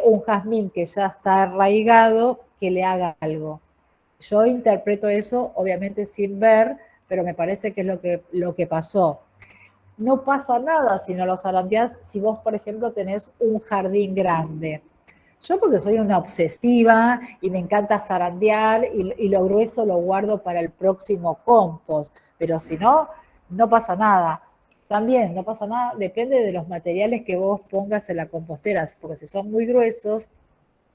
un jazmín que ya está arraigado que le haga algo. Yo interpreto eso, obviamente sin ver, pero me parece que es lo que pasó. No pasa nada si no lo zarandeás, si vos, por ejemplo, tenés un jardín grande. Yo porque soy una obsesiva y me encanta zarandear y lo grueso lo guardo para el próximo compost, pero si no, no pasa nada. También no pasa nada, depende de los materiales que vos pongas en la compostera, porque si son muy gruesos,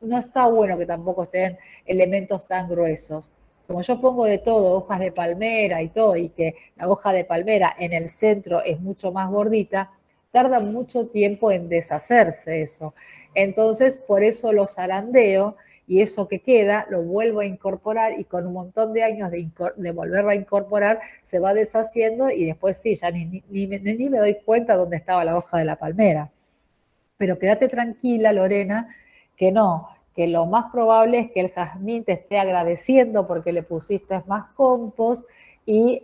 no está bueno que tampoco estén elementos tan gruesos. Como yo pongo de todo, hojas de palmera y todo, y que la hoja de palmera en el centro es mucho más gordita, tarda mucho tiempo en deshacerse eso. Entonces, por eso lo zarandeo y eso que queda lo vuelvo a incorporar y con un montón de años de volverlo a incorporar se va deshaciendo y después sí, ya ni me doy cuenta dónde estaba la hoja de la palmera. Pero quédate tranquila, Lorena, que no, que lo más probable es que el jazmín te esté agradeciendo porque le pusiste más compost y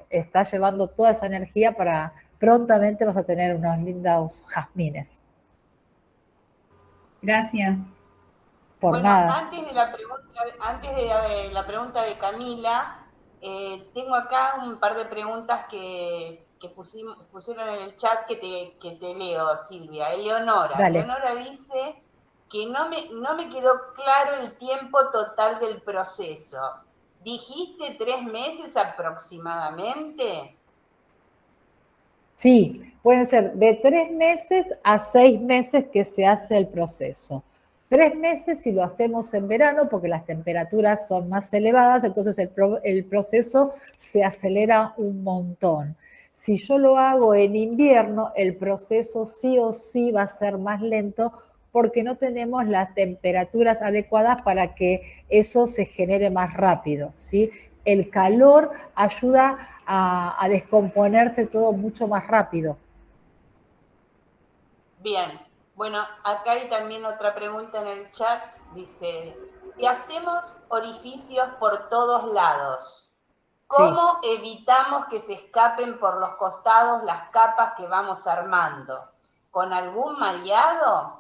está llevando toda esa energía para prontamente vas a tener unos lindos jazmines. Gracias. Por bueno, nada. antes de la pregunta de Camila, tengo acá un par de preguntas que pusieron en el chat que te leo, Silvia. Eleonora. Dale. Eleonora dice que no me quedó claro el tiempo total del proceso. ¿Dijiste 3 meses aproximadamente? Sí, pueden ser de 3 meses a 6 meses que se hace el proceso. 3 meses si lo hacemos en verano porque las temperaturas son más elevadas, entonces el proceso se acelera un montón. Si yo lo hago en invierno, el proceso sí o sí va a ser más lento porque no tenemos las temperaturas adecuadas para que eso se genere más rápido, ¿sí? El calor ayuda a descomponerse todo mucho más rápido. Bien, bueno, acá hay también otra pregunta en el chat, dice, si hacemos orificios por todos lados, ¿cómo evitamos que se escapen por los costados las capas que vamos armando? ¿Con algún mallado?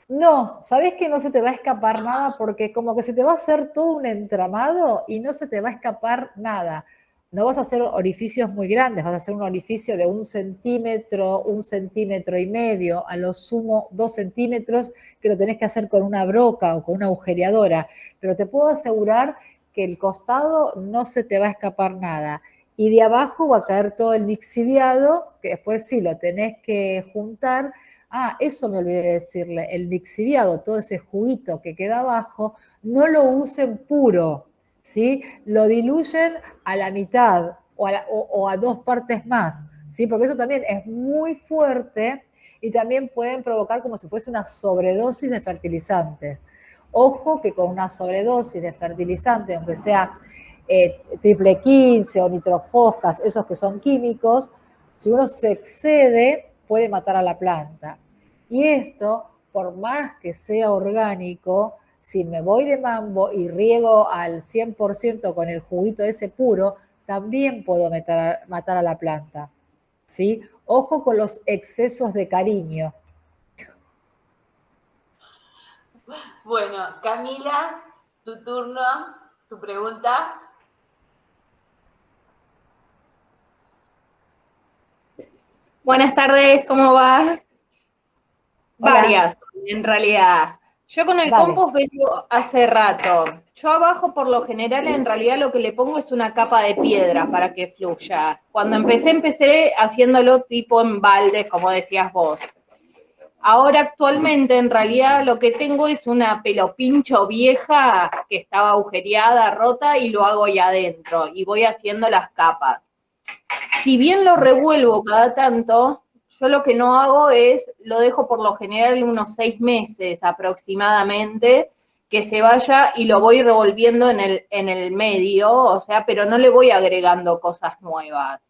No, ¿sabés que no se te va a escapar nada? Porque como que se te va a hacer todo un entramado y no se te va a escapar nada. No vas a hacer orificios muy grandes, vas a hacer un orificio de 1 centímetro, 1,5 centímetros, a lo sumo 2 centímetros, que lo tenés que hacer con una broca o con una agujereadora. Pero te puedo asegurar que el costado no se te va a escapar nada. Y de abajo va a caer todo el lixiviado, que después sí lo tenés que juntar. Ah, eso me olvidé de decirle, el lixiviado, todo ese juguito que queda abajo, no lo usen puro, ¿sí? Lo diluyen a la mitad o a 2 partes más, ¿sí? Porque eso también es muy fuerte y también pueden provocar como si fuese una sobredosis de fertilizantes. Ojo que con una sobredosis de fertilizante, aunque sea triple 15 o nitrofoscas, esos que son químicos, si uno se excede, puede matar a la planta. Y esto, por más que sea orgánico, si me voy de mambo y riego al 100% con el juguito ese puro, también puedo matar a la planta, ¿sí? Ojo con los excesos de cariño. Bueno, Camila, tu turno, tu pregunta. Buenas tardes, ¿cómo va? Hola. Varias, en realidad. Yo con el compost vengo hace rato. Yo abajo, por lo general, en realidad lo que le pongo es una capa de piedra para que fluya. Cuando empecé haciéndolo tipo en baldes, como decías vos. Ahora, actualmente, en realidad, lo que tengo es una pelopincho vieja que estaba agujereada, rota, y lo hago ahí adentro. Y voy haciendo las capas. Si bien lo revuelvo cada tanto, yo lo que no hago es, lo dejo por lo general unos 6 meses aproximadamente, que se vaya y lo voy revolviendo en el medio, o sea, pero no le voy agregando cosas nuevas.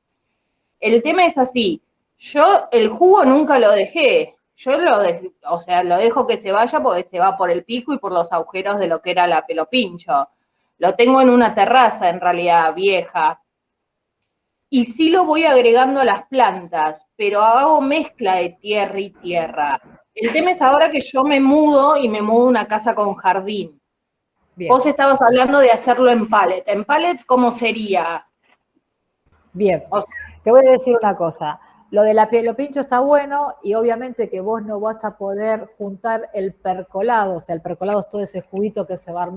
El tema es así, yo el jugo nunca lo dejé, yo lo dejo que se vaya porque se va por el pico y por los agujeros de lo que era la pelopincho. Lo tengo en una terraza, en realidad, vieja. Y sí lo voy agregando a las plantas, pero hago mezcla de tierra y tierra. El tema es ahora que yo me mudo y me mudo a una casa con jardín. Bien. Vos estabas hablando de hacerlo en pallet. ¿En pallet cómo sería? Bien, te voy a decir una cosa. Lo de la pelopincho está bueno y obviamente que vos no vas a poder juntar el percolado, o sea, el percolado es todo ese juguito que se va armando